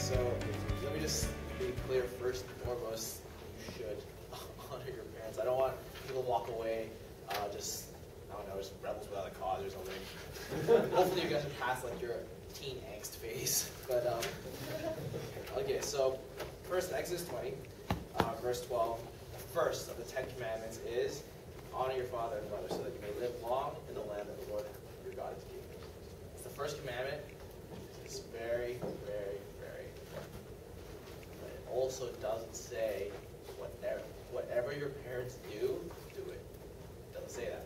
So let me just be clear. First and foremost, you should honor your parents. I don't want people to walk away just, I don't know, just rebels without a cause or something. Hopefully you guys are past like your teen angst phase. But okay, so first Exodus 20, verse 12. The first of the 10 Commandments is honor your father and mother so that you may live long in the land that the Lord your God is giving you. It's the first commandment. It's very, very, very important. But it also doesn't say whatever your parents do it. It doesn't say that.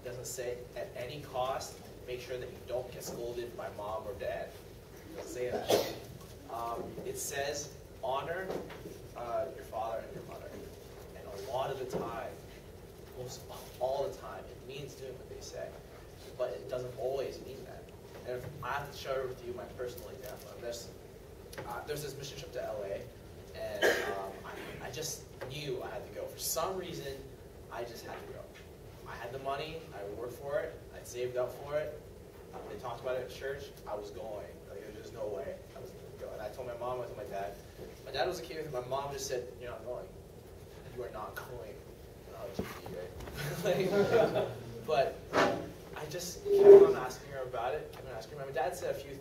It doesn't say at any cost, make sure that you don't get scolded by mom or dad. It doesn't say that. It says honor your father and your mother. And a lot of the time, almost all the time, it means doing what they say. But it doesn't always mean that. And if I have to share with you my personal example. There's this mission trip to LA, and I just knew I had to go. For some reason, I just had to go. I had the money, I worked for it, I saved up for it. They talked about it at church, I was going. Like, there was just no way I was going to go. And I told my mom, I told my dad. My dad was okay with it. My mom just said, "You're not going. You are not going." Oh, GG, right? But I just kept on asking her about it. My dad said a few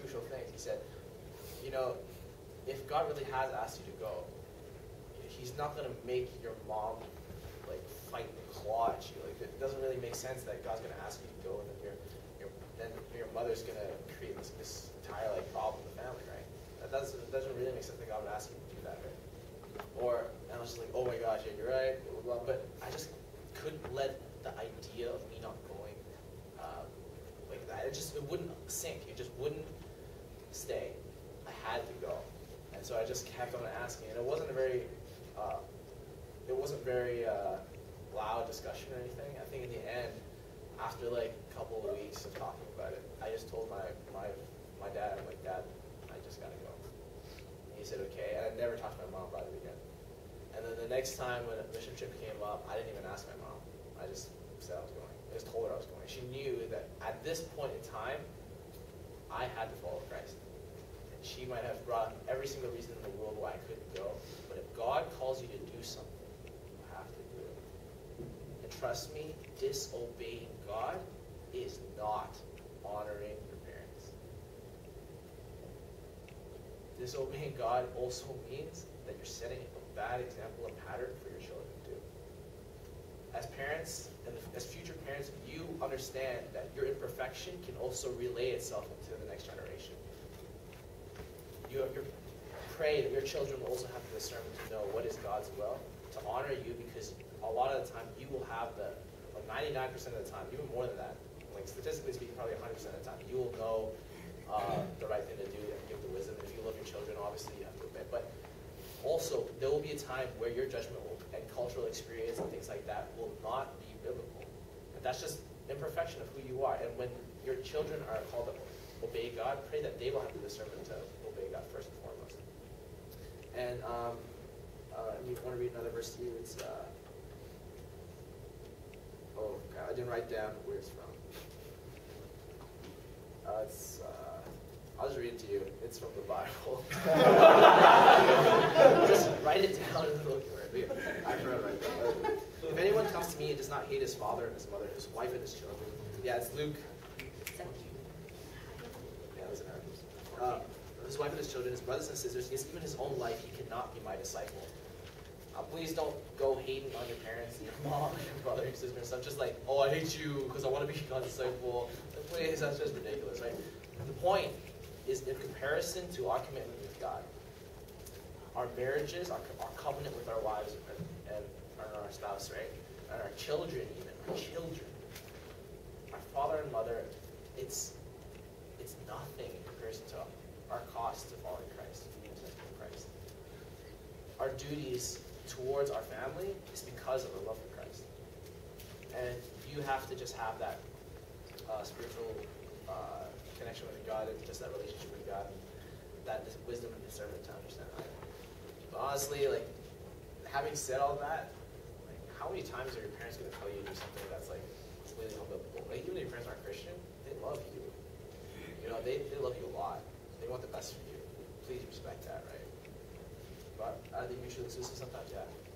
crucial things. He said, you know, if God really has asked you to go, He's not going to make your mom fight and claw at you. It doesn't really make sense that God's going to ask you to go, and then your mother's going to create this entire problem in the family, right? That doesn't really make sense that God would ask you to do that, right? And I was just like, oh my gosh, yeah, you're right, blah, blah, blah. But I just couldn't let the idea of me not going like that. It wouldn't sink. It just wouldn't stay. I had to go, and so I just kept on asking. And it wasn't a very loud discussion or anything. I think in the end, after a couple of weeks of talking about it, I just told my dad, I'm like, Dad, I just gotta go. And he said, okay. And I never talked to my mom about it again. And then the next time when a mission trip came up, I didn't even ask my mom. I just said I was going. I just told her I was going. She knew that at this point in time, I had to follow Christ. And she might have brought up every single reason in the world why I couldn't go. But if God calls you to do something, you have to do it. And trust me, disobeying God is not honoring your parents. Disobeying God also means that you're setting a bad example, a pattern for your children too. As parents, and as future parents, you understand that your imperfection can also relay itself into the next generation. You pray that your children will also have the discernment to know what is God's will, to honor you, because a lot of the time you will have 99% of the time, even more than that, statistically speaking, probably 100% of the time, you will know the right thing to do and give the wisdom. And if you love your children, obviously you have to obey. But also, there will be a time where your judgment and cultural experience and things like that will not be biblical. And that's just imperfection of who you are. And when your children are called to obey God, pray that they will have the discernment to obey God first and foremost. And I want to read another verse to you. It's I didn't write down where it's from. I'll just read it to you. It's from the Bible. Just write it down and look for it. I forgot to write it down. If anyone comes to me and does not hate his father and his mother, his wife and his children. Yeah, it's Luke. Yeah, that's in Arabic. His wife and his children, his brothers and sisters, yes, even his own life, he cannot be my disciple. Please don't go hating on your parents and your mom and your brother and sister and stuff. Just oh, I hate you because I want to be God's disciple. Please, that's just ridiculous, right? The point is, in comparison to our commitment with God, our marriages, our covenant with our wives and our spouse, right? And our children, our father and mother, it's nothing in comparison to our cost to following Christ, Christ. Our duties towards our family is because of our love for Christ. And you have to just have that spiritual connection with God and just that relationship with God and that wisdom and discernment to understand that. But honestly, having said all that, how many times are your parents going to tell you to do something that's completely unbiblical? Even if your parents aren't Christian, they love you. They love you a lot. They want the best for you. Please respect that, right? But are they mutually exclusive? Sometimes, yeah.